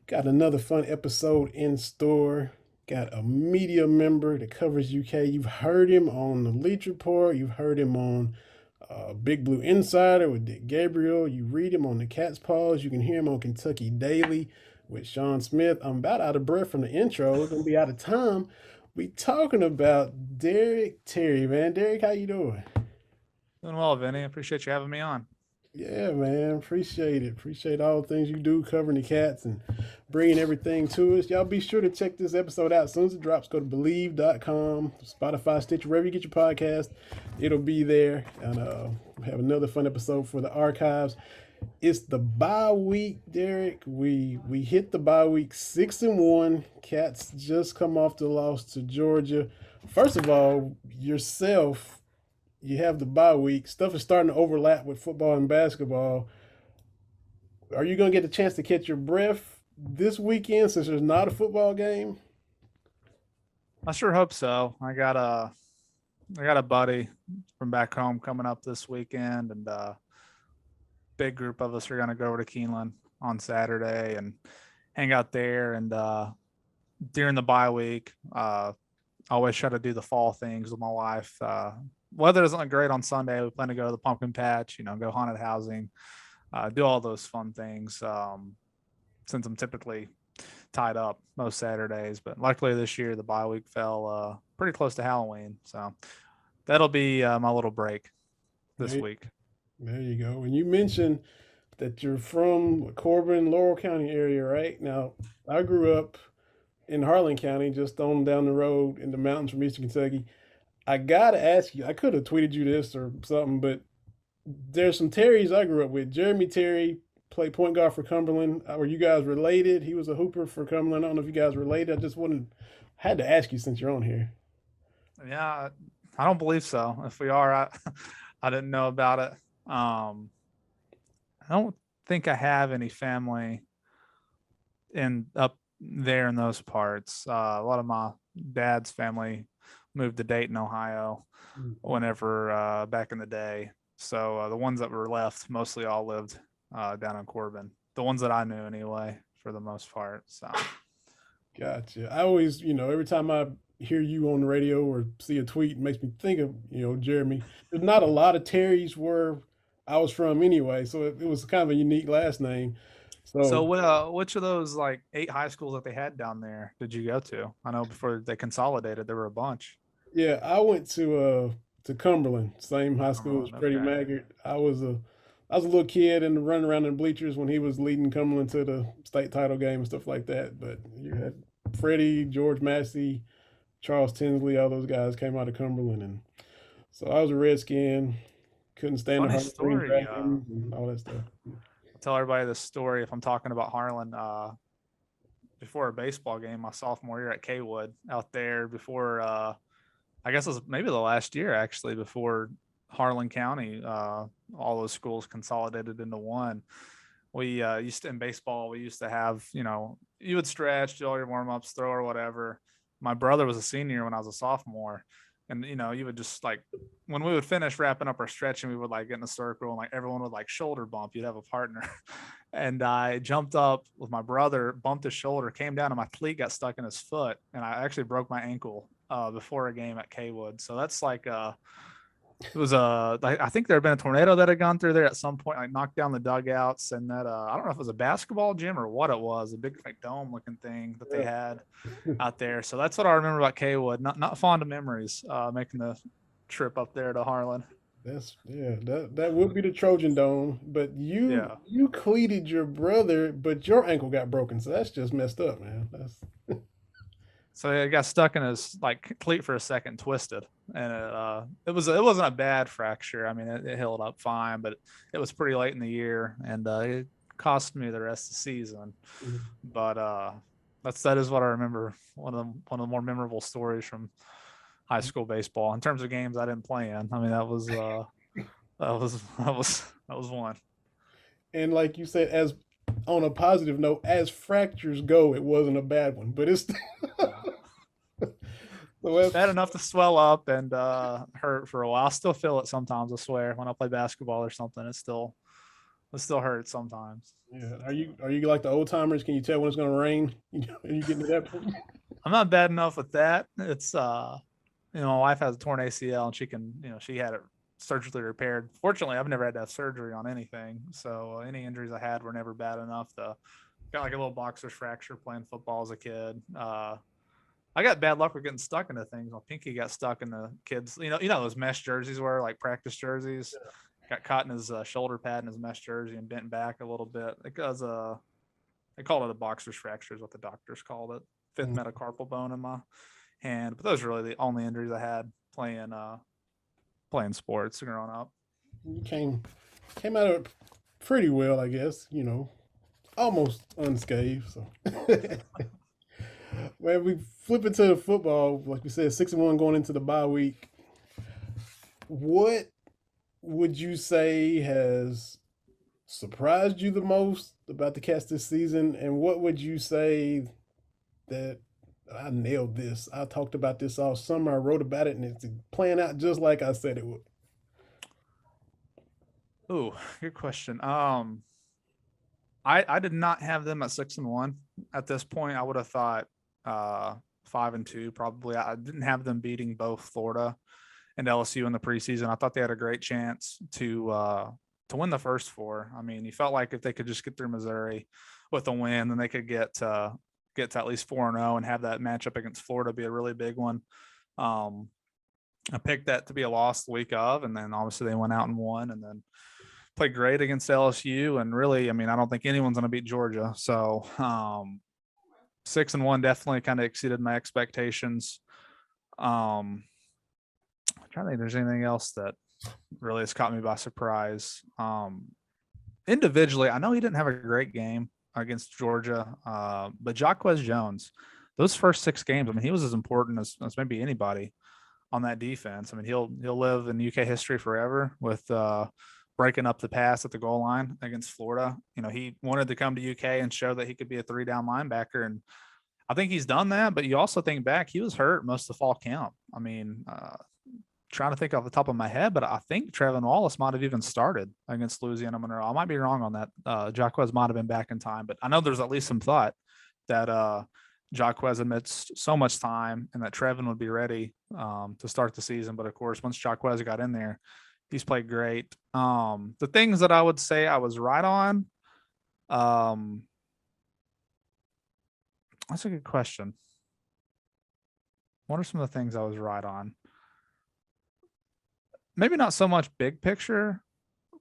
Got another fun episode in store. Got a media member that covers UK. You've heard him on the Leach Report. You've heard him on Big Blue Insider with Dick Gabriel. You read him on the Cat's Paws. You can hear him on Kentucky Daily with Sean Smith. I'm about out of breath from the intro. We're gonna be out of time. We talking about Derek Terry, man. Derek, how you doing? Doing well, Vinny. Appreciate you having me on. Yeah, man. Appreciate it. Appreciate all the things you do covering the cats and bringing everything to us. Y'all be sure to check this episode out. As soon as it drops, go to believe.com, Spotify, Stitcher, wherever you get your podcast. It'll be there. And we have another fun episode for the archives. It's the bye week, Derek. We hit the bye week 6-1. Cats just come off the loss to Georgia. First of all, yourself, you have the bye week. Stuff is starting to overlap with football and basketball. Are you going to get a chance to catch your breath this weekend since there's not a football game? I sure hope so. I got a buddy from back home coming up this weekend, and big group of us are gonna go over to Keeneland on Saturday and hang out there. And during the bye week, I always try to do the fall things with my wife. Weather doesn't look great on Sunday. We plan to go to the pumpkin patch, go haunted housing, do all those fun things. Since I'm typically tied up most Saturdays, but luckily this year the bye week fell pretty close to Halloween, so that'll be my little break this There, week. there you go. And you mentioned that you're from Corbin, Laurel County area, right? Now, I grew up in Harlan County, just on down the road in the mountains from Eastern Kentucky. I gotta ask you, I could have tweeted you this or something, but there's some Terrys I grew up with. Jeremy Terry played point guard for Cumberland. Were you guys related? He was a hooper for Cumberland. I don't know if you guys related. I just wanted had to ask you since you're on here. Yeah, I don't believe so. If we are, I didn't know about it. I don't think I have any family in up there in those parts. A lot of my dad's family moved to Dayton, Ohio, whenever back in the day. So the ones that were left mostly all lived down in Corbin. The ones that I knew anyway, for the most part. So Gotcha. I always, every time I hear you on the radio or see a tweet, it makes me think of, Jeremy. There's not a lot of Terrys where I was from anyway, so it was kind of a unique last name. so So which of those like 8 high schools that they had down there did you go to? I know before they consolidated, there were a bunch. yeah, I went to Cumberland, same high school as Cumberland, Freddie okay. Maggart. I was a little kid and running around in the bleachers when he was leading Cumberland to the state title game and stuff like that. But you had Freddie, George Massey, Charles Tinsley, all those guys came out of Cumberland, and so I was a Redskin. Couldn't stand the Funny Harlan Green story. Dragons and all that stuff. I'll tell everybody this story if I'm talking about Harlan. Before a baseball game, my sophomore year at Kaywood, out there before, I guess it was maybe the last year actually, before Harlan County, all those schools consolidated into one. We used to, in baseball, we used to have, you would stretch, do all your warm ups, throw or whatever. My brother was a senior when I was a sophomore. And, you would just like, when we would finish wrapping up our stretching, we would like get in a circle and like everyone would like shoulder bump. You'd have a partner. And I jumped up with my brother, bumped his shoulder, came down, and my cleat got stuck in his foot. And I actually broke my ankle before a game at Kaywood. So that's like, it was I think there had been a tornado that had gone through there at some point, like knocked down the dugouts, and that I don't know if it was a basketball gym or what it was, a big like dome looking thing that they Yeah, had out there. So that's what I remember about Kaywood. Not fond of memories making the trip up there to Harlan. that would be the Trojan Dome. But you Yeah. you cleated your brother, but your ankle got broken, so that's just messed up, man. That's So it got stuck in his like cleat for a second, twisted, and it wasn't a bad fracture. I mean, it healed up fine, but it was pretty late in the year, and it cost me the rest of the season. But that is what I remember. One of the more memorable stories from high school baseball in terms of games I didn't play in. I mean, that was one. and like you said, as on a positive note, as fractures go, it wasn't a bad one, but it's Yeah. so Bad that's enough to swell up and hurt for a while. I still feel it sometimes. I swear when I play basketball or something, it still It still hurts sometimes. Yeah. Are you like the old timers? Can you tell when it's gonna rain? Are you getting to that point? I'm not bad enough with that. It's my wife has a torn ACL and she had it surgically repaired. Fortunately, I've never had to have surgery on anything. So any injuries I had were never bad enough. Got like a little boxer's fracture playing football as a kid. I got bad luck with getting stuck into things. My pinky got stuck in the kids. Those mesh jerseys were like practice jerseys. Got caught in his shoulder pad in his mesh jersey and bent back a little bit because they called it a boxer's fracture is what the doctors called it. Fifth metacarpal bone in my hand. But those are really the only injuries I had playing sports growing up. You came out of it pretty well, I guess. Almost unscathed. So, when we flip into the football, like we said, 6-1 going into the bye week. What would you say has surprised you the most about the Cats this season, and what would you say that I nailed this? I talked about this all summer. I wrote about it, and it's playing out just like I said it would. Ooh, good question. I did not have them at 6-1 at this point. I would have thought 5-2 probably. I didn't have them beating both Florida and LSU in the preseason. I thought they had a great chance to win the first four. I mean, you felt like if they could just get through Missouri with a win, then they could get to at least 4-0 and have that matchup against Florida be a really big one. I picked that to be a loss the week of, and then obviously they went out and won, and then played great against LSU. And really, I mean, I don't think anyone's going to beat Georgia. So 6-1 definitely kind of exceeded my expectations. I'm trying to think if there's anything else that really has caught me by surprise. Individually, I know he didn't have a great game against Georgia, but Jacquez Jones, those first 6 games, I mean, he was as important as maybe anybody on that defense. I mean, he'll live in UK history forever with breaking up the pass at the goal line against Florida. He wanted to come to UK and show that he could be a 3-down linebacker, and I think he's done that. But you also think back, he was hurt most of the fall camp. I mean, trying to think off the top of my head, but I think Trevin Wallace might have even started against Louisiana Monroe. I might be wrong on that. Jacquez might have been back in time, but I know there's at least some thought that Jacquez had missed so much time and that Trevin would be ready to start the season. But of course, once Jacquez got in there, he's played great. The things that I would say I was right on, that's a good question. What are some of the things I was right on? Maybe not so much big picture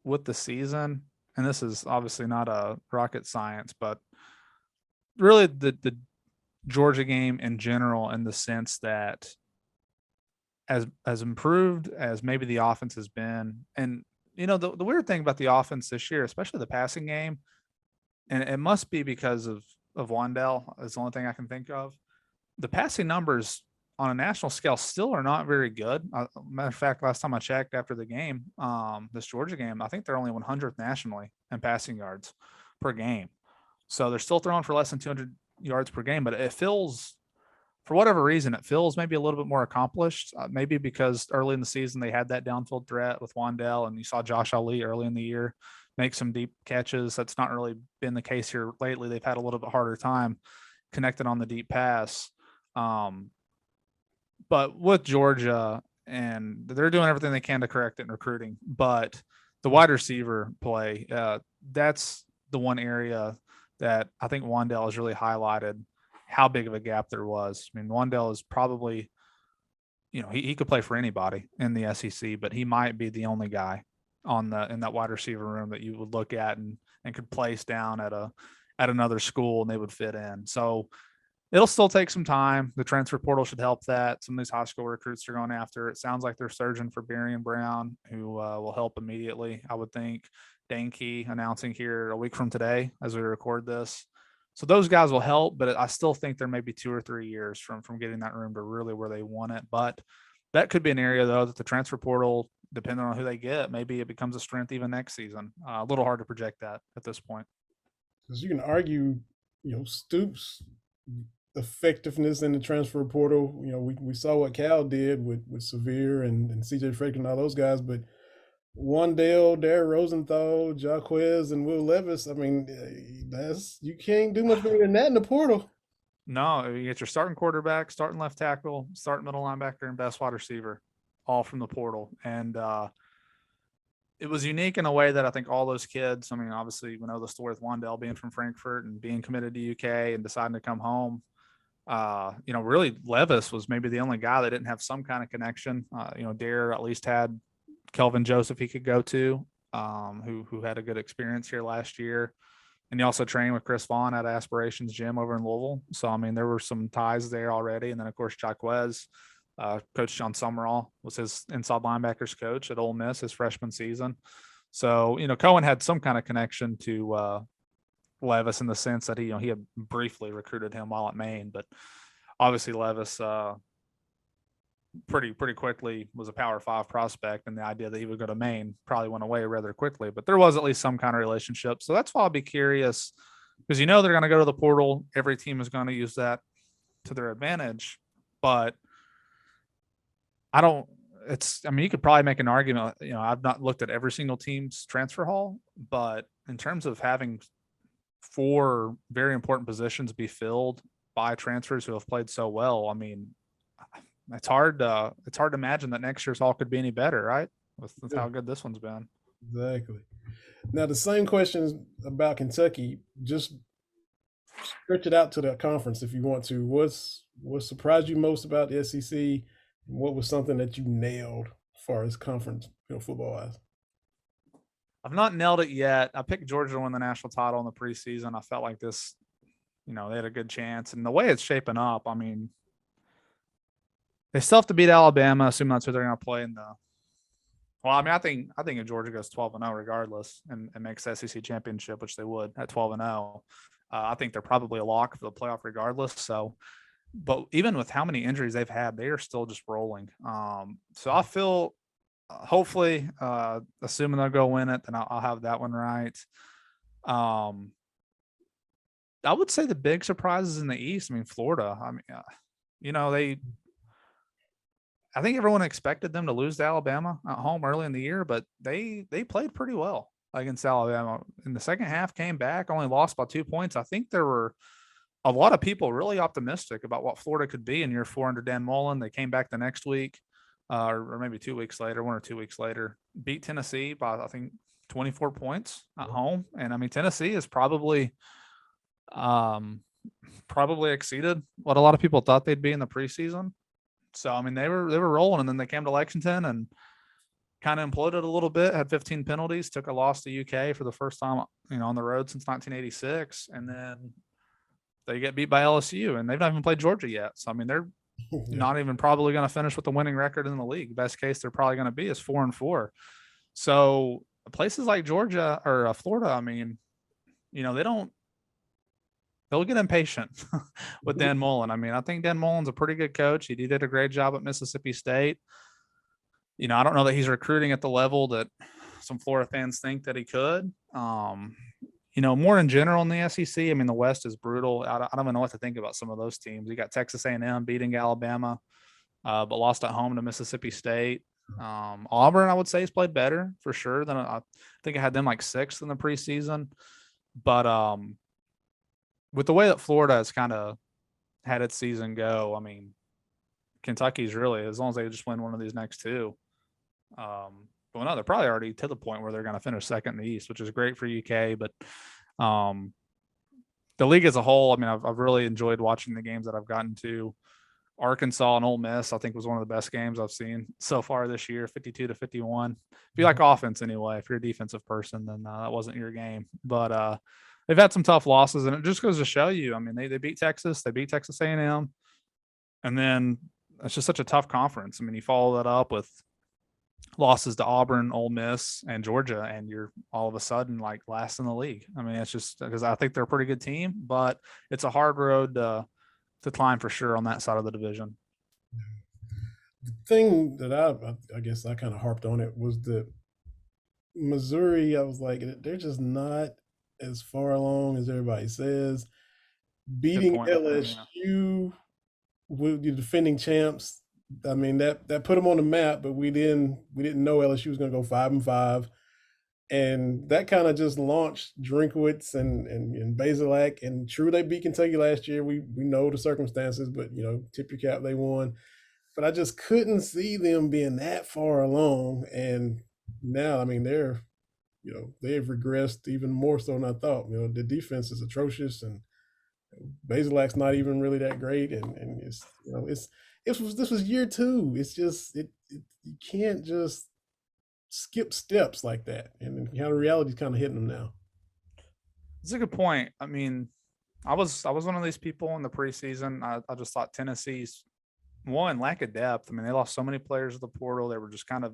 with the season, and this is obviously not a rocket science, but really the Georgia game in general, in the sense that as improved as maybe the offense has been, and the weird thing about the offense this year, especially the passing game, and it must be because of Wandell, is the only thing I can think of. The passing numbers on a national scale still are not very good. Matter of fact, last time I checked after the game, this Georgia game, I think they're only 100th nationally in passing yards per game. So they're still throwing for less than 200 yards per game, but it feels, for whatever reason, it feels maybe a little bit more accomplished. Maybe because early in the season they had that downfield threat with Wandell, and you saw Josh Ali early in the year make some deep catches. That's not really been the case here lately. They've had a little bit harder time connecting on the deep pass. But with Georgia, and they're doing everything they can to correct it in recruiting, but the wide receiver play, that's the one area that I think Wandell has really highlighted how big of a gap there was. I mean, Wandell is probably, he could play for anybody in the SEC, but he might be the only guy in that wide receiver room that you would look at and could place down at another school and they would fit in. So it'll still take some time. The transfer portal should help that. Some of these high school recruits are going after. It sounds like they're surging for Berrien Brown, who will help immediately, I would think. Dane Key announcing here a week from today as we record this. So those guys will help, but I still think there may be 2 or 3 years from getting that room to really where they want it. But that could be an area, though, that the transfer portal, depending on who they get, maybe it becomes a strength even next season. A little hard to project that at this point. Because you can argue, Stoops' effectiveness in the transfer portal. We saw what Cal did with Severe and CJ Frederick and all those guys, but Wandale, Darren Rosenthal, Jacquez, and Will Levis. I mean, that's you can't do much better than that in the portal. No, you get your starting quarterback, starting left tackle, starting middle linebacker, and best wide receiver, all from the portal. And it was unique in a way that I think all those kids, I mean, obviously, we know the story with Wandell being from Frankfurt and being committed to UK and deciding to come home. Really Levis was maybe the only guy that didn't have some kind of connection. Dare at least had Kelvin Joseph he could go to, who had a good experience here last year. And he also trained with Chris Vaughn at Aspirations Gym over in Louisville. So, I mean, there were some ties there already. And then, of course, Jacquez, Coach John Summerall was his inside linebackers coach at Ole Miss his freshman season. So, Cohen had some kind of connection to Levis in the sense that he had briefly recruited him while at Maine. But obviously Levis pretty quickly was a Power 5 prospect, and the idea that he would go to Maine probably went away rather quickly. But there was at least some kind of relationship. So that's why I'll be curious, because they're going to go to the portal. Every team is going to use that to their advantage. But you could probably make an argument. I've not looked at every single team's transfer haul, but in terms of having 4 very important positions be filled by transfers who have played so well, I mean, it's hard to imagine that next year's haul could be any better, right? With how good this one's been. Exactly. Now the same questions about Kentucky. Just stretch it out to the conference if you want to. What surprised you most about the SEC? What was something that you nailed as far as conference, football wise? I've not nailed it yet. I picked Georgia to win the national title in the preseason. I felt like this, they had a good chance. And the way it's shaping up, I mean, they still have to beat Alabama, assuming that's who they're going to play in the. Well, I mean, I think if Georgia goes 12-0 regardless and makes the SEC championship, which they would at 12-0, I think they're probably a lock for the playoff regardless. So, but even with how many injuries they've had, they are still just rolling. So I feel, hopefully, assuming they'll go win it, then I'll have that one right. I would say the big surprises in the East. I mean, Florida. I mean, I think everyone expected them to lose to Alabama at home early in the year, but they played pretty well against Alabama. In the second half, came back, only lost by 2 points. I think there were a lot of people really optimistic about what Florida could be in year 4 under Dan Mullen. They came back the next week, or maybe 2 weeks later, 1 or 2 weeks later, beat Tennessee by, I think, 24 points at home. And I mean, Tennessee is probably exceeded what a lot of people thought they'd be in the preseason. So, I mean, they were rolling, and then they came to Lexington and kind of imploded a little bit, had 15 penalties, took a loss to UK for the first time, on the road since 1986. And then they get beat by LSU, and they've not even played Georgia yet. So, I mean, they're not even probably going to finish with the winning record in the league. Best case they're probably going to be is 4-4. So places like Georgia or Florida, I mean, they'll get impatient with Dan Mullen. I mean, I think Dan Mullen's a pretty good coach. He did a great job at Mississippi State. I don't know that he's recruiting at the level that some Florida fans think that he could. More in general in the SEC, I mean, the West is brutal. I don't even know what to think about some of those teams. You got Texas A&M beating Alabama, but lost at home to Mississippi State. Auburn, I would say, has played better for sure. Than I think I had them like 6th in the preseason. But with the way that Florida has kind of had its season go, I mean, Kentucky's really, as long as they just win one of these next 2. Well, no, they're probably already to the point where they're going to finish second in the East, which is great for UK. But the league as a whole, I mean, I've really enjoyed watching the games that I've gotten to. Arkansas and Ole Miss, I think, was one of the best games I've seen so far this year, 52-51. If you like offense anyway, if you're a defensive person, then that wasn't your game. But they've had some tough losses, and it just goes to show you. I mean, they beat Texas, they beat Texas A&M, and then it's just such a tough conference. I mean, you follow that up with losses to Auburn, Ole Miss, and Georgia, and you're all of a sudden like last in the league. I mean, it's just because I think they're a pretty good team, but it's a hard road to climb for sure on that side of the division. The thing that I guess I kind of harped on it was that Missouri, I was like, they're just not as far along as everybody says. Beating LSU with the defending champs, I mean, that put them on the map, but we didn't know LSU was going to go 5-5, and that kind of just launched Drinkwitz and Basilak. And true, they beat Kentucky last year. We know the circumstances, but tip your cap, they won. But I just couldn't see them being that far along. And now, I mean, they've regressed even more so than I thought. The defense is atrocious, and Basilak's not even really that great. And this was year two. It's just you can't just skip steps like that, and kind of reality's kind of hitting them now. It's a good point. I mean, I was one of these people in the preseason. I just thought Tennessee's one lack of depth. I mean, they lost so many players to the portal. They were just kind of,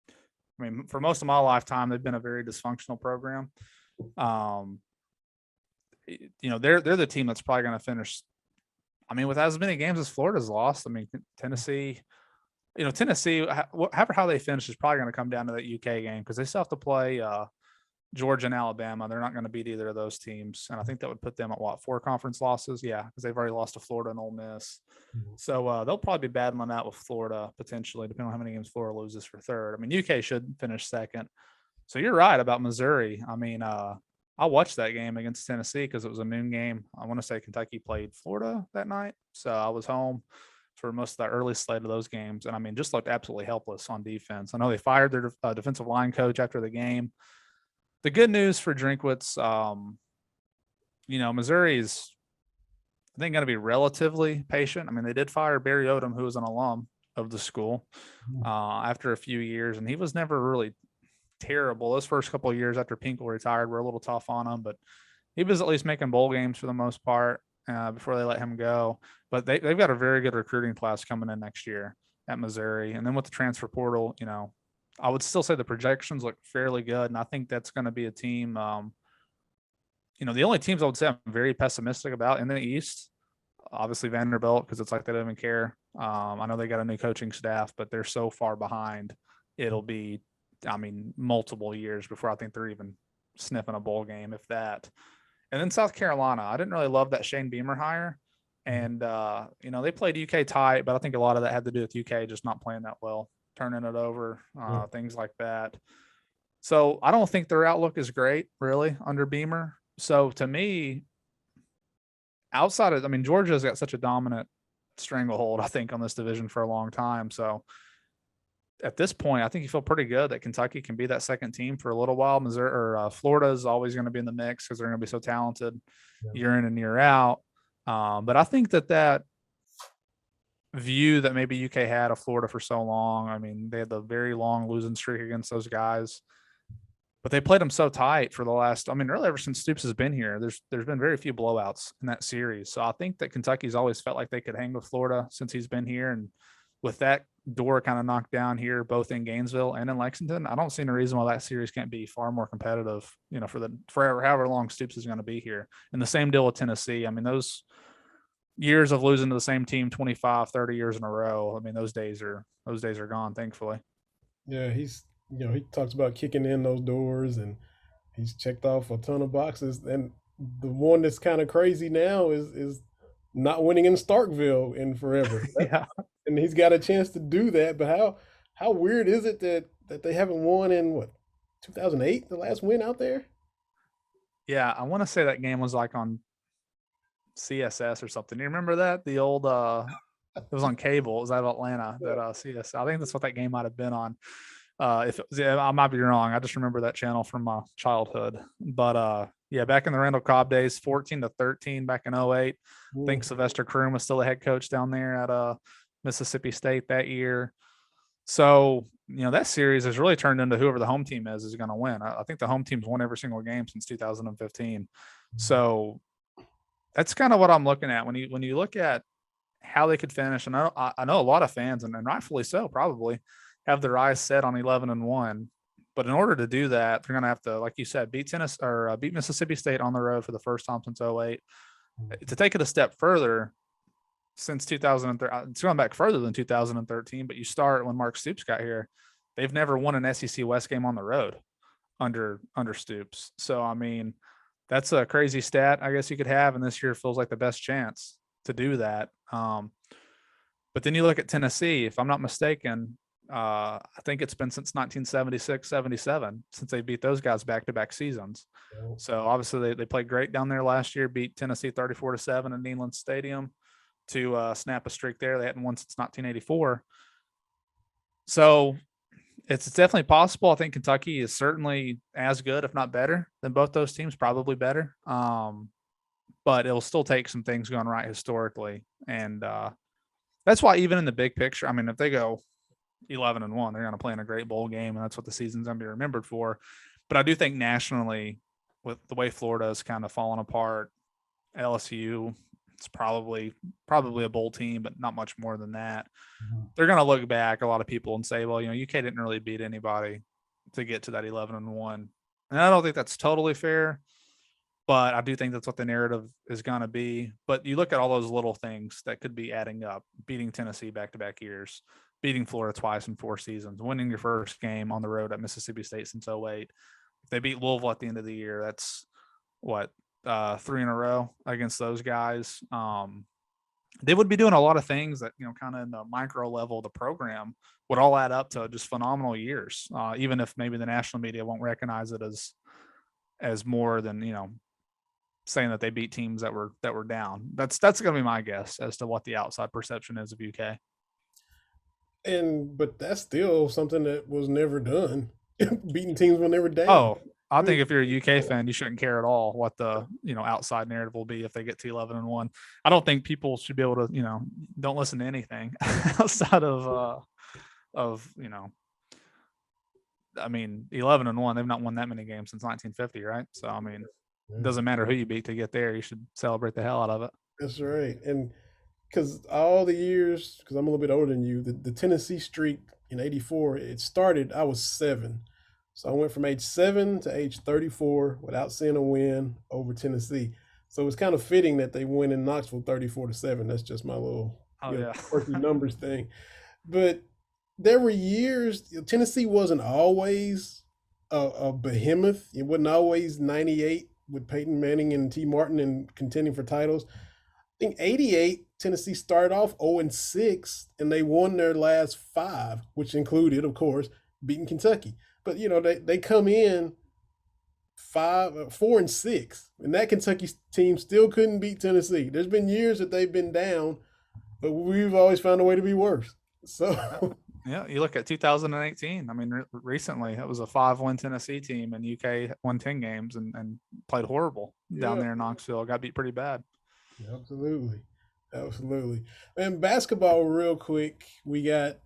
I mean, for most of my lifetime, they've been a very dysfunctional program. They're the team that's probably going to finish. I mean, with as many games as Florida's lost. I mean, Tennessee, how they finish is probably going to come down to that UK game because they still have to play Georgia and Alabama. They're not going to beat either of those teams, and I think that would put them at 4 conference losses. Yeah, because they've already lost to Florida and Ole Miss. Mm-hmm. So they'll probably be battling that with Florida potentially, depending on how many games Florida loses for third. I mean, UK should finish second. So you're right about Missouri. I mean, I watched that game against Tennessee because it was a noon game. I want to say Kentucky played Florida that night, so I was home for most of the early slate of those games, and I mean, just looked absolutely helpless on defense. I know they fired their defensive line coach after the game. The good news for Drinkwitz, Missouri is, I think, going to be relatively patient. I mean, they did fire Barry Odom, who was an alum of the school, after a few years, and he was never really terrible. Those first couple of years after Pinkle retired were a little tough on him, but he was at least making bowl games for the most part before they let him go. But they've got a very good recruiting class coming in next year at Missouri. And then with the transfer portal, I would still say the projections look fairly good. And I think that's going to be a team, the only teams I would say I'm very pessimistic about in the East, obviously Vanderbilt, because it's like they don't even care. I know they got a new coaching staff, but they're so far behind. It'll be, multiple years before I think they're even sniffing a bowl game, if that. And then South Carolina, I didn't really love that Shane Beamer hire. And, they played UK tight, but I think a lot of that had to do with UK just not playing that well, turning it over, things like that. So I don't think their outlook is great, really, under Beamer. So to me, outside of, Georgia's got such a dominant stranglehold, I think, on this division for a long time. So at this point, I think you feel pretty good that Kentucky can be that second team for a little while. Missouri or Florida is always going to be in the mix because they're going to be so talented year in and year out. But I think that view that maybe UK had of Florida for so long, they had the very long losing streak against those guys, but they played them so tight for the last, really ever since Stoops has been here, there's been very few blowouts in that series. So I think that Kentucky's always felt like they could hang with Florida since he's been here. And with that door kind of knocked down here, both in Gainesville and in Lexington, I don't see any reason why that series can't be far more competitive, for however long Stoops is going to be here. And the same deal with Tennessee. Those years of losing to the same team 25, 30 years in a row, those days are gone, thankfully. Yeah, he talks about kicking in those doors, and he's checked off a ton of boxes. And the one that's kind of crazy now is not winning in Starkville in forever. Yeah. And he's got a chance to do that, but how weird is it that they haven't won in 2008, the last win out there? Yeah, I want to say that game was like on CSS or something. You remember that? The old it was on cable. It was out of Atlanta, that CSS. I think that's what that game might have been on. If it was, I might be wrong. I just remember that channel from my childhood. But back in the Randall Cobb days, 14-13 back in 08. I think Sylvester Croom was still the head coach down there at Mississippi State that year. So, that series has really turned into whoever the home team is going to win. I think the home team's won every single game since 2015. So that's kind of what I'm looking at when you look at how they could finish. And I know a lot of fans, and rightfully so, probably have their eyes set on 11-1. But in order to do that, they're going to have to, like you said, beat Mississippi State on the road for the first time since 08. To take it a step further, since 2013, it's going back further than 2013, but you start when Mark Stoops got here. They've never won an SEC West game on the road under Stoops. So, that's a crazy stat, I guess you could have, and this year feels like the best chance to do that. But then you look at Tennessee, if I'm not mistaken, I think it's been since 1976, 77 since they beat those guys back-to-back seasons. Yeah. So obviously they played great down there last year, beat Tennessee 34-7 in Neyland Stadium to snap a streak there. They hadn't won since 1984. So it's definitely possible. I think Kentucky is certainly as good, if not better, than both those teams, probably better. But it'll still take some things going right historically. And that's why even in the big picture, I mean, if they go 11-1, they're going to play in a great bowl game, and that's what the season's going to be remembered for. But I do think nationally, with the way Florida is kind of falling apart, LSU, it's probably a bowl team, but not much more than that. Mm-hmm. They're going to look back, a lot of people, and say, well, UK didn't really beat anybody to get to that 11-1. And I don't think that's totally fair, but I do think that's what the narrative is going to be. But you look at all those little things that could be adding up: beating Tennessee back-to-back years, beating Florida twice in 4 seasons, winning your first game on the road at Mississippi State since 08. If they beat Louisville at the end of the year, that's what, 3 in a row against those guys. They would be doing a lot of things that, kind of in the micro level of the program would all add up to just phenomenal years. Even if maybe the national media won't recognize it as more than, saying that they beat teams that were down. That's going to be my guess as to what the outside perception is of UK. But that's still something that was never done. Beating teams when they were down. Oh, I think if you're a UK fan, you shouldn't care at all what the outside narrative will be if they get to 11-1. I don't think people should be able to don't listen to anything outside of I mean 11-1. They've not won that many games since 1950, right? So I mean, it doesn't matter who you beat to get there. You should celebrate the hell out of it. That's right, and because all the years, because I'm a little bit older than you, the Tennessee streak in '84, it started. I was 7. So I went from age 7 to age 34 without seeing a win over Tennessee. So it's kind of fitting that they win in Knoxville 34-7. That's just my little quirky numbers thing. But there were years, Tennessee wasn't always a behemoth. It wasn't always 98 with Peyton Manning and T. Martin and contending for titles. I think 88, Tennessee started off 0-6, and they won their last 5, which included, of course, beating Kentucky. But they come in 4-6, and that Kentucky team still couldn't beat Tennessee. There's been years that they've been down, but we've always found a way to be worse. So yeah, you look at 2018. I mean, recently it was a 5-win Tennessee team, and UK won 10 games and played horrible down there in Knoxville. Got beat pretty bad. Absolutely. And basketball, real quick, we got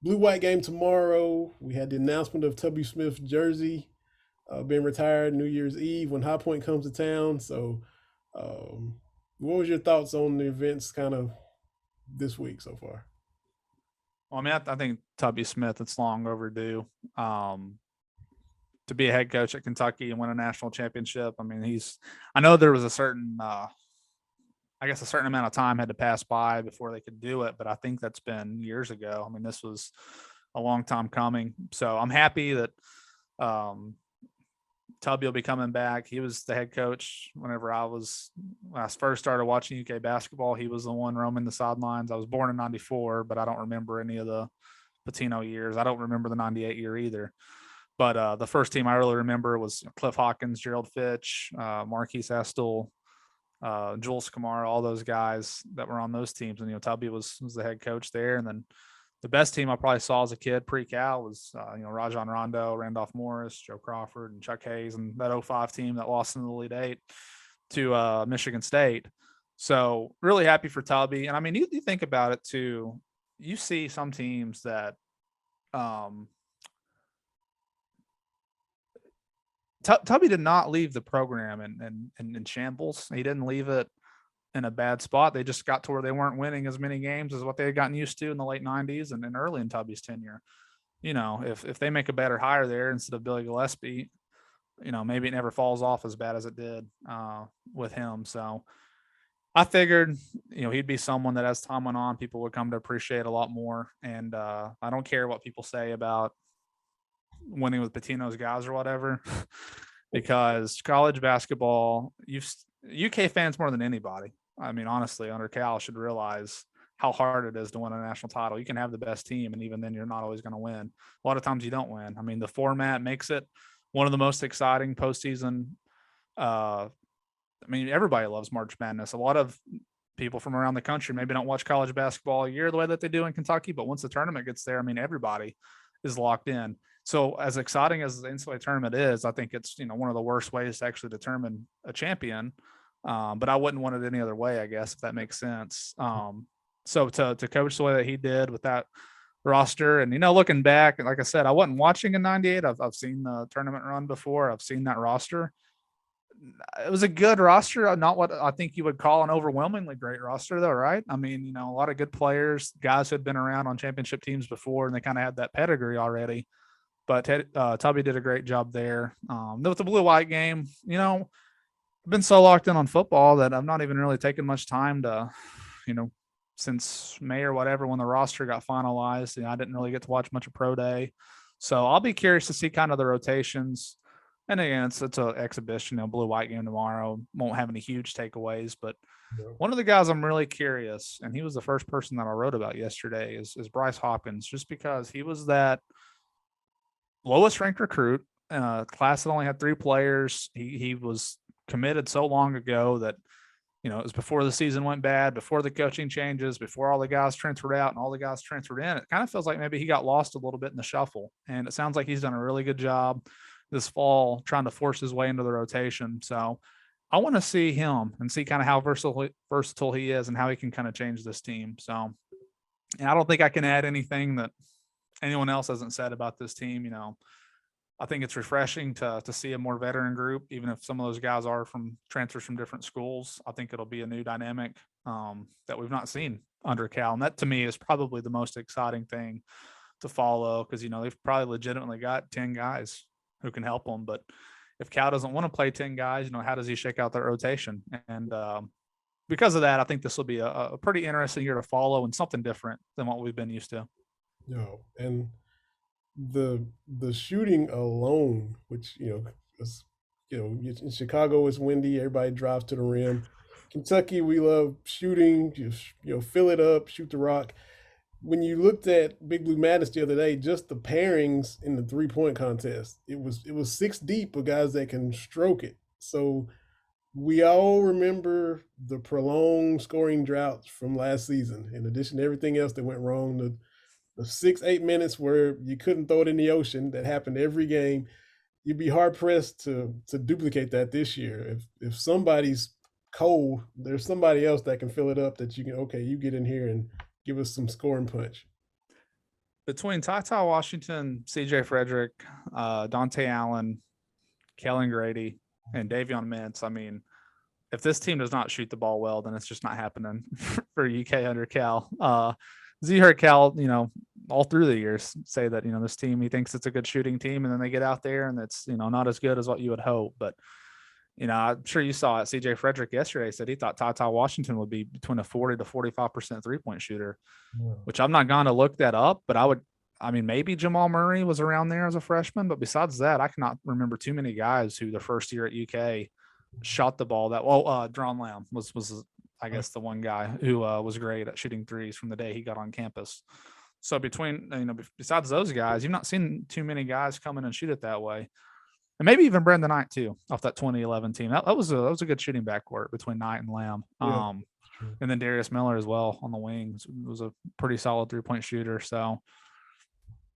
blue-white game tomorrow. We had the announcement of Tubby Smith's jersey being retired New Year's Eve when High Point comes to town. So what was your thoughts on the events kind of this week so far? Well, I mean, I think Tubby Smith, it's long overdue to be a head coach at Kentucky and win a national championship. I mean, I know there was a certain amount of time had to pass by before they could do it, but I think that's been years ago. I mean, this was a long time coming. So I'm happy that Tubby will be coming back. He was the head coach when I first started watching UK basketball. He was the one roaming the sidelines. I was born in 94, but I don't remember any of the Patino years. I don't remember the 98 year either. But the first team I really remember was Cliff Hawkins, Gerald Fitch, Marquise Estel, Jules Kamara, all those guys that were on those teams. And, Tubby was the head coach there. And then the best team I probably saw as a kid pre-Cal was, Rajon Rondo, Randolph Morris, Joe Crawford, and Chuck Hayes, and that 05 team that lost in the Elite Eight to Michigan State. So really happy for Tubby. And I mean, you think about it too, you see some teams that Tubby did not leave the program in shambles. He didn't leave it in a bad spot. They just got to where they weren't winning as many games as what they had gotten used to in the late 90s and early in Tubby's tenure. If they make a better hire there instead of Billy Gillespie, maybe it never falls off as bad as it did with him. So I figured, he'd be someone that as time went on, people would come to appreciate a lot more. And I don't care what people say about winning with Patino's guys or whatever, because college basketball, UK fans more than anybody, I mean, honestly, under Cal should realize how hard it is to win a national title. You can have the best team, and even then, you're not always going to win. A lot of times, you don't win. I mean, the format makes it one of the most exciting postseason. I mean, everybody loves March Madness. A lot of people from around the country maybe don't watch college basketball a year the way that they do in Kentucky, but once the tournament gets there, I mean, everybody is locked in. So as exciting as the NCAA tournament is, I think it's, one of the worst ways to actually determine a champion. But I wouldn't want it any other way, I guess, if that makes sense. So to coach the way that he did with that roster, and looking back, like I said, I wasn't watching in '98. I've seen the tournament run before. I've seen that roster. It was a good roster, not what I think you would call an overwhelmingly great roster, though, right? I mean, a lot of good players, guys who had been around on championship teams before, and they kind of had that pedigree already. But Tubby did a great job there. With the blue-white game, I've been so locked in on football that I've not even really taken much time to, since May or whatever when the roster got finalized. I didn't really get to watch much of Pro Day. So I'll be curious to see kind of the rotations. And again, it's an exhibition, blue-white game tomorrow. Won't have any huge takeaways, but one of the guys I'm really curious, and he was the first person that I wrote about yesterday, is Bryce Hawkins, just because he was that lowest ranked recruit, class that only had 3 players. He was committed so long ago that, it was before the season went bad, before the coaching changes, before all the guys transferred out and all the guys transferred in. It kind of feels like maybe he got lost a little bit in the shuffle. And it sounds like he's done a really good job this fall trying to force his way into the rotation. So I want to see him and see kind of how versatile he is and how he can kind of change this team. So, and I don't think I can add anything that anyone else hasn't said about this team. I think it's refreshing to see a more veteran group, even if some of those guys are from transfers from different schools. I think it'll be a new dynamic that we've not seen under Cal. And that to me is probably the most exciting thing to follow, because, they've probably legitimately got 10 guys who can help them. But if Cal doesn't want to play 10 guys, how does he shake out that rotation? And because of that, I think this will be a pretty interesting year to follow and something different than what we've been used to. And the shooting alone, which in Chicago it's windy, everybody drives to the rim. Kentucky, we love shooting, just fill it up, shoot the rock. When you looked at Big Blue Madness the other day, just the pairings in the 3-point contest, it was 6 deep of guys that can stroke it. So we all remember the prolonged scoring droughts from last season, in addition to everything else that went wrong. The 6-8 minutes where you couldn't throw it in the ocean, that happened every game. You'd be hard pressed to duplicate that this year. If somebody's cold, there's somebody else that can fill it up that you can, you get in here and give us some scoring punch. Between Ty Washington, CJ Frederick, Dante Allen, Kellen Grady, and Davion Mintz, I mean, if this team does not shoot the ball well, then it's just not happening for UK under Cal. You heard Cal, all through the years say that, this team, he thinks it's a good shooting team, and then they get out there and it's, not as good as what you would hope. But, I'm sure you saw it. CJ Frederick yesterday said he thought Ty Washington would be between a 40 to 45% 3-point shooter, which I'm not going to look that up, but maybe Jamal Murray was around there as a freshman, but besides that, I cannot remember too many guys who the first year at UK shot the ball that well. Dron Lamb was I guess the one guy who was great at shooting threes from the day he got on campus. So besides those guys, you've not seen too many guys come in and shoot it that way. And maybe even Brandon Knight too, off that 2011 team. That was a good shooting backcourt between Knight and Lamb. And then Darius Miller as well on the wings was a pretty solid 3-point shooter. So,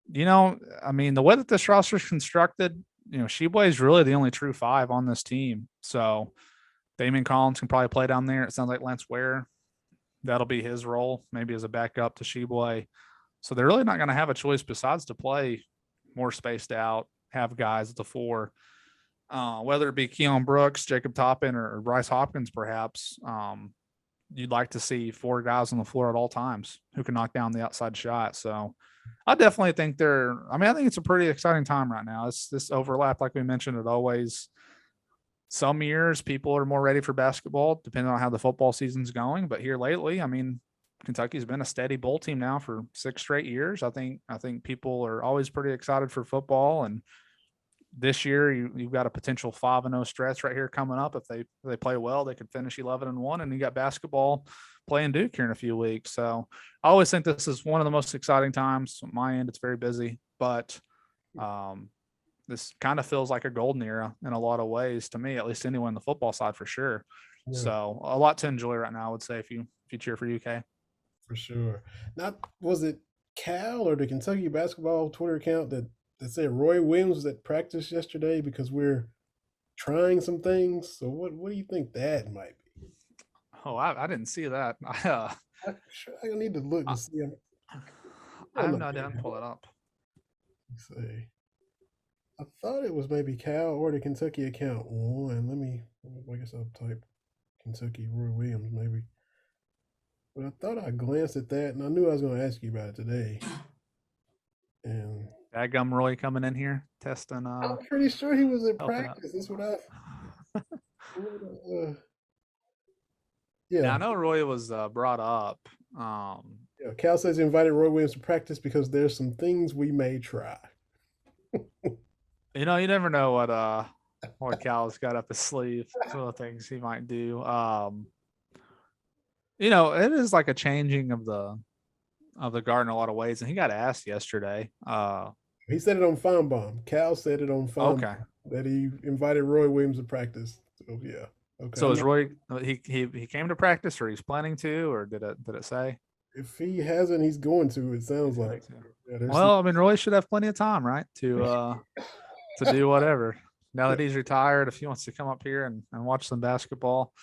the way that this roster is constructed, Sheboy is really the only true 5 on this team. So Damian Collins can probably play down there. It sounds like Lance Ware, that'll be his role, maybe as a backup to Sheboy. So they're really not going to have a choice besides to play more spaced out, have guys at the 4, whether it be Keon Brooks, Jacob Toppin, or Bryce Hopkins, perhaps. You'd like to see 4 guys on the floor at all times who can knock down the outside shot. So I definitely think I think it's a pretty exciting time right now. It's this overlap, like we mentioned, it always, some years people are more ready for basketball, depending on how the football season's going. But here lately, Kentucky's been a steady bowl team now for 6 straight years. I think people are always pretty excited for football, and this year you've got a potential 5-0 stretch right here coming up. If they play well, they could finish 11-1, and you got basketball playing Duke here in a few weeks. So I always think this is one of the most exciting times. On my end, it's very busy, but this kind of feels like a golden era in a lot of ways to me, at least anyone on the football side for sure. Yeah. So a lot to enjoy right now, I would say, if you cheer for UK. For sure. Not was it Cal or the Kentucky basketball Twitter account that said Roy Williams was at practice yesterday because we're trying some things? So what do you think that might be? Oh, I didn't see that. I need to look and see. I have no idea. Pull it up. Let's see. I thought it was maybe Cal or the Kentucky account one. I guess I'll type Kentucky Roy Williams maybe. But I thought I glanced at that, and I knew I was going to ask you about it today. And Dadgum Roy coming in here testing. I'm pretty sure he was in practice. That's what I. Yeah. Now, I know Roy was brought up. Yeah, Cal says he invited Roy Williams to practice because there's some things we may try. You never know what Cal's got up his sleeve. Some of the things he might do. It is like a changing of the guard in a lot of ways, and he got asked yesterday. He said it on Feinbaum. Cal said it on Feinbaum that he invited Roy Williams to practice. So yeah. Okay. So is Roy? He came to practice, or he's planning to, or did it say? If he hasn't, he's going to. It sounds like. Yeah, well, I mean, Roy should have plenty of time, right, to do whatever. Now that he's retired, if he wants to come up here and watch some basketball,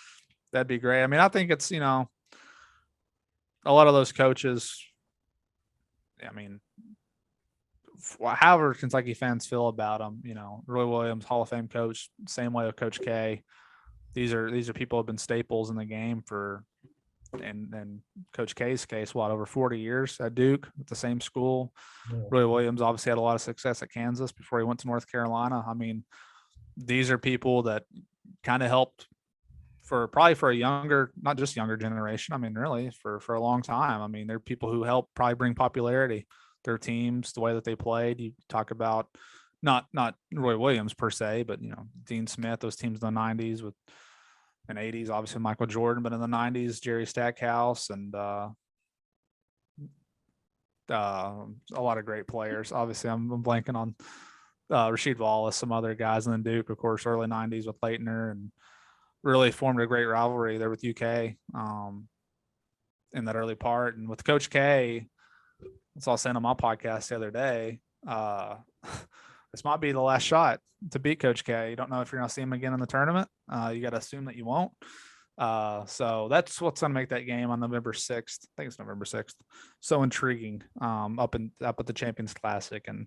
that'd be great. I mean, I think it's a lot of those coaches. I mean, however Kentucky fans feel about him, Roy Williams, Hall of Fame coach, same way with Coach K. These are people who have been staples in the game for, and Coach K's case, over 40 years at Duke at the same school. Yeah. Roy Williams obviously had a lot of success at Kansas before he went to North Carolina. I mean, these are people that kind of helped probably for a younger, not just younger generation. I mean, really for a long time. I mean, they're people who helped probably bring popularity, their teams, the way that they played. You talk about not Roy Williams per se, but Dean Smith, those teams in the 90s and 80s, obviously Michael Jordan, but in the 90s, Jerry Stackhouse and a lot of great players. Obviously, I'm blanking on Rasheed Wallace, some other guys, and then Duke, of course, early 90s with Leitner, and really formed a great rivalry there with UK in that early part. And with Coach K, that's all I said on my podcast the other day. This might be the last shot to beat Coach K. You don't know if you're going to see him again in the tournament. You got to assume that you won't. So that's what's going to make that game on November 6th. I think it's November 6th. So intriguing up at the Champions Classic. And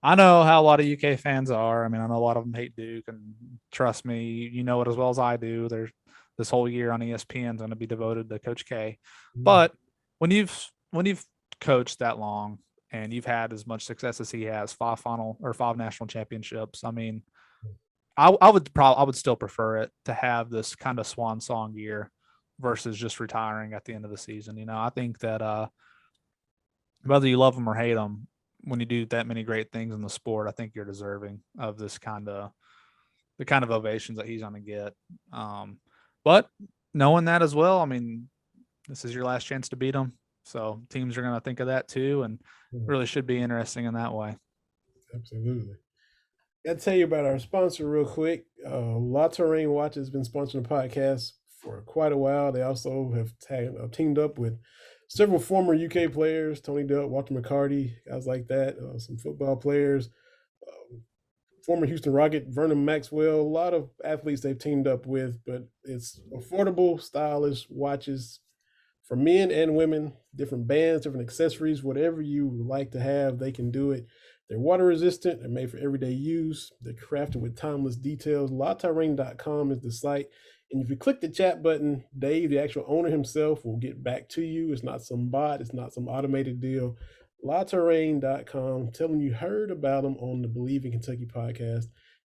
I know how a lot of UK fans are. I mean, I know a lot of them hate Duke, and trust me, you know it as well as I do. There's this whole year on ESPN is going to be devoted to Coach K. But when you've coached that long, and you've had as much success as he has, 5 national championships. I mean, I would still prefer it to have this kind of swan song year versus just retiring at the end of the season. I think that whether you love him or hate him, when you do that many great things in the sport, I think you're deserving of the kind of ovations that he's going to get. But knowing that as well, I mean, this is your last chance to beat him. So teams are going to think of that too, and really should be interesting in that way. Absolutely. Got to tell you about our sponsor real quick. La Terrain Watch has been sponsoring the podcast for quite a while. They also have teamed up with several former UK players, Tony Dutt, Walter McCarty, guys like that, some football players, former Houston Rocket, Vernon Maxwell, a lot of athletes they've teamed up with, but it's affordable, stylish watches for men and women, different bands, different accessories, whatever you like to have, they can do it. They're water resistant. They're made for everyday use. They're crafted with timeless details. LaTerrain.com is the site. And if you click the chat button, Dave, the actual owner himself, will get back to you. It's not some bot. It's not some automated deal. LaTerrain.com. Tell them you heard about them on the Believe in Kentucky podcast.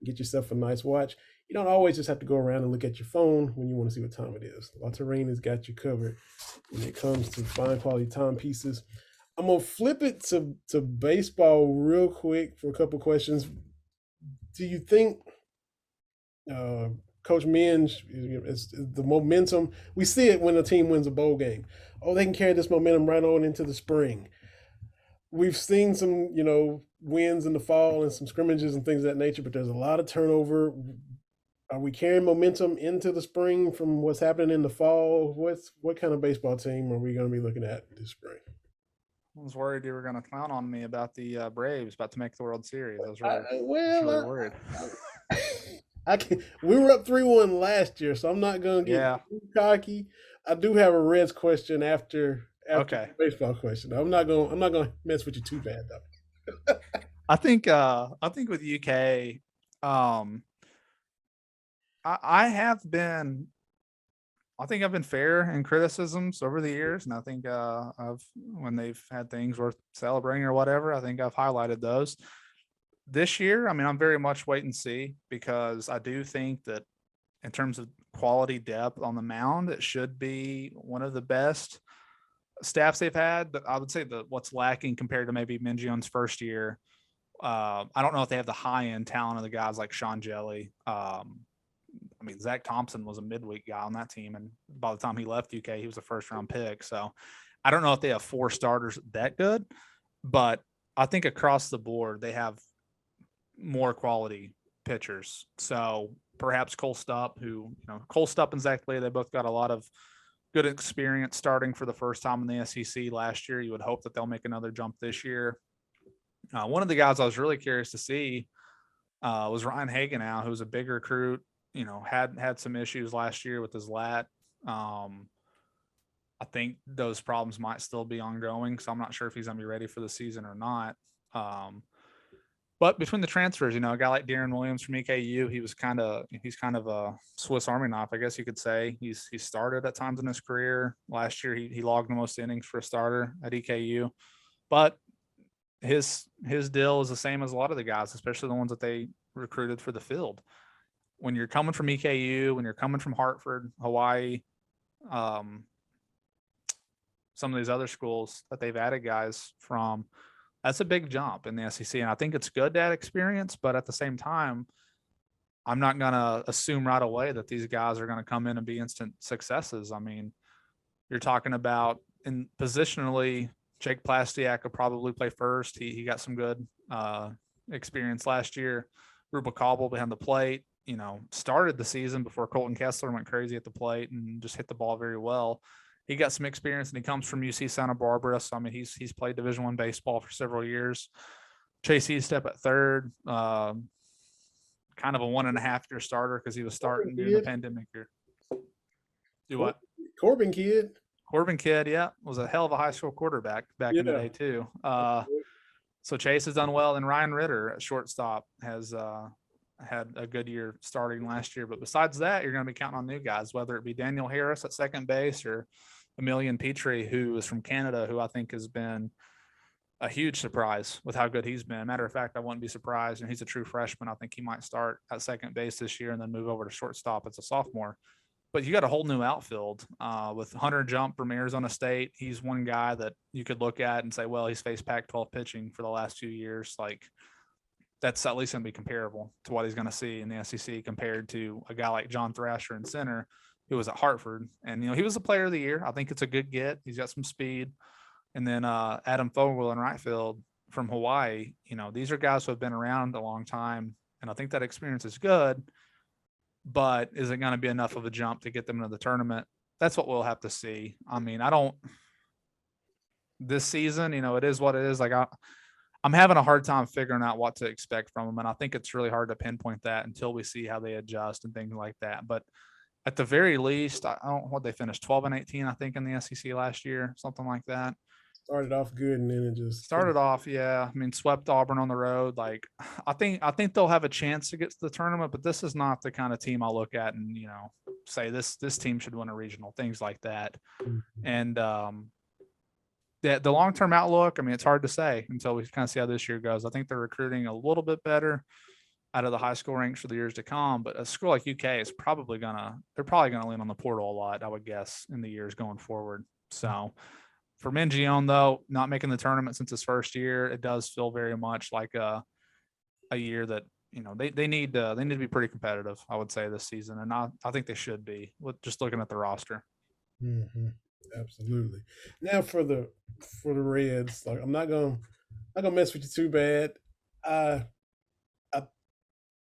Get yourself a nice watch. You don't always just have to go around and look at your phone when you want to see what time it is. La Terrain has got you covered when it comes to fine quality timepieces. I'm going to flip it to baseball real quick for a couple questions. Do you think uh, Coach Minge is the momentum? We see it when a team wins a bowl game. Oh, they can carry this momentum right on into the spring. We've seen some, wins in the fall and some scrimmages and things of that nature, but there's a lot of turnover. Are we carrying momentum into the spring from what's happening in the fall? What kind of baseball team are we going to be looking at this spring? I was worried you were going to clown on me about the Braves about to make the World Series. I was really Well, worried. I can. We were up 3-1 last year, so I'm not going to get Yeah. too cocky. I do have a Reds question after Okay. the baseball question. I'm not going to mess with you too bad though. I think with UK, I have been I think I've been fair in criticisms over the years, and I think I've when they've had things worth celebrating or whatever, I think I've highlighted those. This year, I mean, I'm very much wait and see because I do think that in terms of quality depth on the mound, it should be one of the best staffs they've had. But I would say that what's lacking compared to maybe Mingion's first year, I don't know if they have the high end talent of the guys like Sean Jelly. I mean, Zach Thompson was a midweek guy on that team, and by the time he left UK, he was a first round pick. So I don't know if they have 4 starters that good, but I think across the board they have more quality pitchers. So perhaps Cole Stupp, Cole Stupp and Zach Lee, they both got a lot of good experience starting for the first time in the SEC last year. You would hope that they'll make another jump this year. One of the guys I was really curious to see was Ryan Hagan now, who's a big recruit, had some issues last year with his lat. I think those problems might still be ongoing, so I'm not sure if he's going to be ready for the season or not. But between the transfers, a guy like Darren Williams from EKU, he's kind of a Swiss Army knife, I guess you could say. He started at times in his career. Last year, he logged the most innings for a starter at EKU, but his deal is the same as a lot of the guys, especially the ones that they recruited for the field. When you're coming from EKU, when you're coming from Hartford, Hawaii, some of these other schools that they've added guys from, that's a big jump in the SEC. And I think it's good to add experience, but at the same time, I'm not going to assume right away that these guys are going to come in and be instant successes. I mean, you're talking about in positionally, Jake Plastiak will probably play first. He got some good experience last year. Ruba Cobble behind the plate, started the season before Colton Kessler went crazy at the plate and just hit the ball very well. He got some experience, and he comes from UC Santa Barbara. So, I mean, he's played Division I baseball for several years. Chase Estep at third, kind of a 1.5-year starter because he was starting during the pandemic year. Do what? Corbin Kidd, yeah, was a hell of a high school quarterback back in the day too. So Chase has done well, and Ryan Ritter at shortstop has had a good year starting last year. But besides that, you're going to be counting on new guys, whether it be Daniel Harris at second base or Emilian Petrie, who is from Canada, who I think has been a huge surprise with how good he's been. Matter of fact, I wouldn't be surprised, and he's a true freshman. I think he might start at second base this year and then move over to shortstop as a sophomore. But you got a whole new outfield with Hunter Jump from Arizona State. He's one guy that you could look at and say, well, he's faced Pac-12 pitching for the last few years. Like, that's at least going to be comparable to what he's going to see in the SEC compared to a guy like John Thrasher in center, who was at Hartford. And, he was a player of the year. I think it's a good get. He's got some speed. And then Adam Fogel in right field from Hawaii. These are guys who have been around a long time, and I think that experience is good. But is it going to be enough of a jump to get them into the tournament? That's what we'll have to see. I mean, this season, it is what it is. Like, I'm having a hard time figuring out what to expect from them. And I think it's really hard to pinpoint that until we see how they adjust and things like that. But at the very least, I don't know what they finished 12-18, I think, in the SEC last year, something like that. Started off good, and then it just started off. Yeah. I mean, swept Auburn on the road. Like, I think they'll have a chance to get to the tournament, but this is not the kind of team I'll look at and, say this team should win a regional, things like that. Mm-hmm. And, the long-term outlook, I mean, it's hard to say until we kind of see how this year goes. I think they're recruiting a little bit better out of the high school ranks for the years to come, but a school like UK is probably going to lean on the portal a lot, I would guess, in the years going forward. So for Mingione, though, not making the tournament since his first year, it does feel very much like a year that they need to be pretty competitive, I would say, this season, and I think they should be. Just looking at the roster. Mm-hmm. Absolutely. Now for the Reds, like I'm not gonna mess with you too bad. I I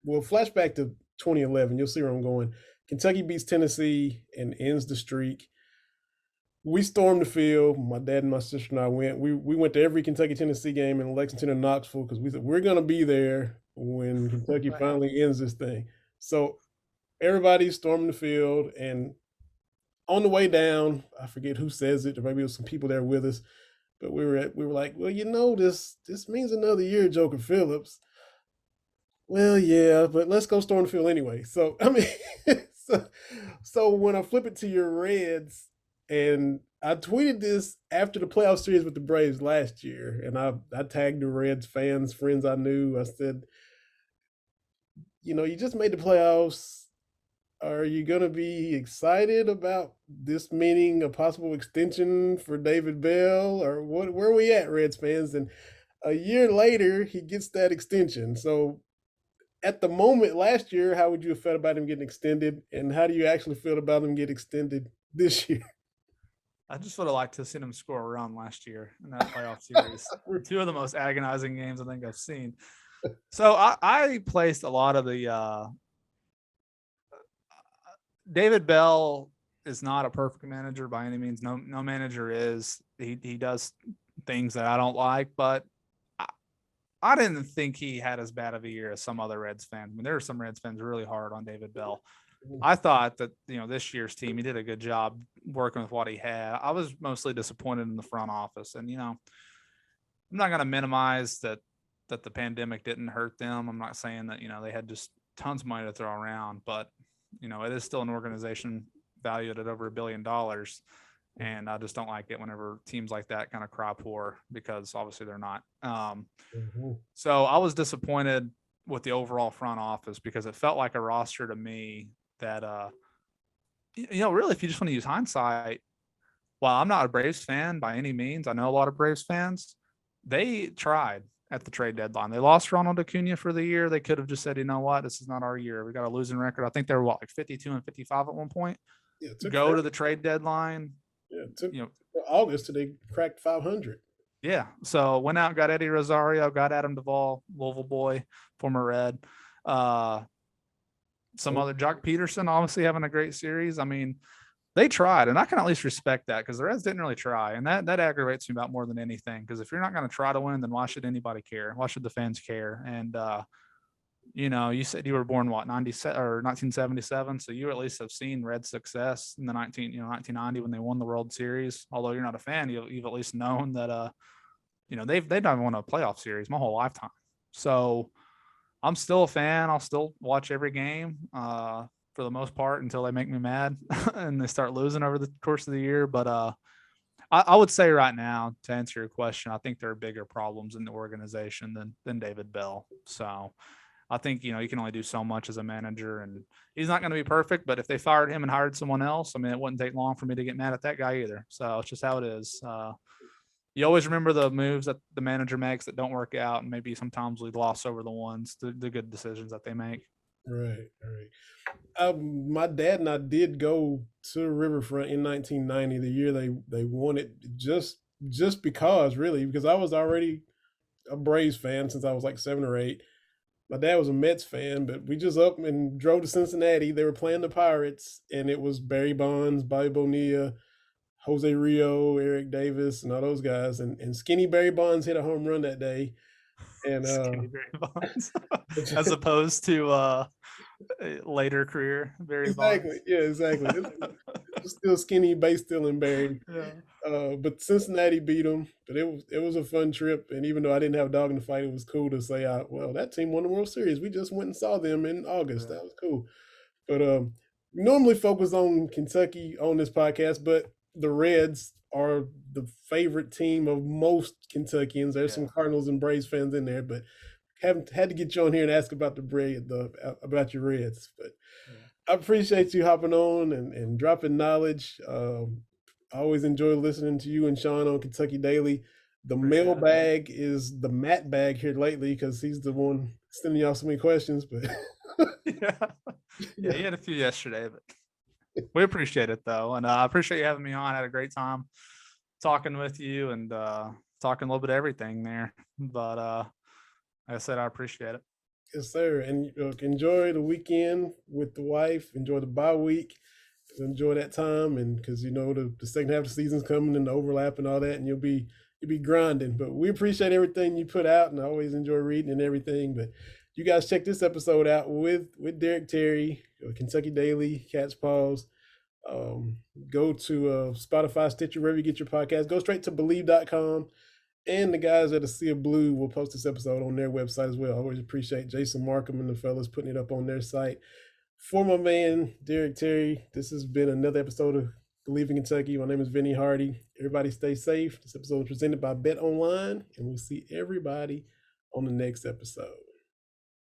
will flashback to 2011. You'll see where I'm going. Kentucky beats Tennessee and ends the streak. We stormed the field. My dad and my sister and I went. We went to every Kentucky Tennessee game in Lexington and Knoxville because we said we're gonna be there when Kentucky Right. finally ends this thing. So everybody stormed the field, and on the way down, I forget who says it, or maybe it was some people there with us, but we were like, well, this means another year, Joker Phillips. Well, yeah, but let's go storm the field anyway. So I mean, so, so when I flip it to your Reds, and I tweeted this after the playoff series with the Braves last year, and I tagged the Reds fans, friends I knew. I said, you just made the playoffs. Are you going to be excited about this meaning a possible extension for David Bell, or what? Where are we at, Reds fans? And a year later, he gets that extension. So at the moment last year, how would you have felt about him getting extended, and how do you actually feel about him getting extended this year? I just would have liked to have seen him score a run last year in that playoff series. Two of the most agonizing games I think I've seen. So I placed a lot of the David Bell is not a perfect manager by any means. No manager is. He does things that I don't like, but I didn't think he had as bad of a year as some other Reds fans. I mean, there are some Reds fans really hard on David Bell. I thought that, this year's team, he did a good job working with what he had. I was mostly disappointed in the front office. And, I'm not going to minimize that the pandemic didn't hurt them. I'm not saying that, they had just tons of money to throw around, but, it is still an organization valued at over $1 billion. And I just don't like it whenever teams like that kind of cry poor, because obviously they're not. So I was disappointed with the overall front office, because it felt like a roster to me that, really, if you just want to use hindsight, while I'm not a Braves fan by any means, I know a lot of Braves fans, they tried at the trade deadline. They lost Ronald Acuna for the year. They could have just said, you know what, this is not our year. We got a losing record. I think they were like 52 and 55 at one point. Yeah, go to the trade deadline. Yeah, it took August till they cracked 500. Yeah. So went out, got Eddie Rosario, got Adam Duvall, Louisville boy, former Red. Some other Jock Peterson, obviously having a great series. I mean, they tried, and I can at least respect that, because the Reds didn't really try, and that aggravates me about more than anything. Because if you're not going to try to win, then why should anybody care? Why should the fans care? And you said you were born 1977, so you at least have seen Red success in the 1990 when they won the World Series. Although you're not a fan, you've at least known that they've not won a playoff series my whole lifetime. So I'm still a fan. I'll still watch every game for the most part until they make me mad and they start losing over the course of the year. But I would say right now, to answer your question, I think there are bigger problems in the organization than David Bell. So I think, you can only do so much as a manager, and he's not going to be perfect, but if they fired him and hired someone else, I mean, it wouldn't take long for me to get mad at that guy either. So it's just how it is. You always remember the moves that the manager makes that don't work out, and maybe sometimes we gloss over the good decisions that they make. Right. My dad and I did go to the Riverfront in 1990, the year they won it, just because I was already a Braves fan since I was like 7 or 8. My dad was a Mets fan, but we just up and drove to Cincinnati. They were playing the Pirates, and it was Barry Bonds, Bobby Bonilla, Jose Rio, Eric Davis, and all those guys. And skinny Barry Bonds hit a home run that day. And Skinny Barry Bonds, as opposed to later career Barry Bonds. Exactly. Yeah, exactly. Still skinny, base stealing Barry. Yeah. But Cincinnati beat them. But it was a fun trip, and even though I didn't have a dog in the fight, it was cool to say, well, that team won the World Series. We just went and saw them in August. Yeah. That was cool. But we normally focus on Kentucky on this podcast, but the Reds are the favorite team of most Kentuckians. There's some Cardinals and Braves fans in there, but haven't had to get you on here and ask about about your Reds. But I appreciate you hopping on and dropping knowledge. I always enjoy listening to you and Sean on Kentucky Daily. The Appreciate it. mailbag is the Matt bag here lately because he's the one sending y'all so many questions. But Yeah. Yeah, you had a few yesterday, but we appreciate it though. And I appreciate you having me on. I had a great time talking with you and talking a little bit of everything there. But like I said, I appreciate it. yes, sir. And enjoy the weekend with the wife. Enjoy the bye week. Enjoy that time, and because the second half of the season's coming and the overlap and all that, and you'll be grinding. But we appreciate everything you put out, and I always enjoy reading and everything. But you guys check this episode out with Derek Terry, Kentucky Daily, Cat's Paws. Go to Spotify, Stitcher, wherever you get your podcast. Go straight to Believe.com. And the guys at the Sea of Blue will post this episode on their website as well. I always appreciate Jason Markham and the fellas putting it up on their site. For my man, Derek Terry, this has been another episode of Believe in Kentucky. My name is Vinny Hardy. Everybody stay safe. This episode was presented by Bet Online, and we'll see everybody on the next episode.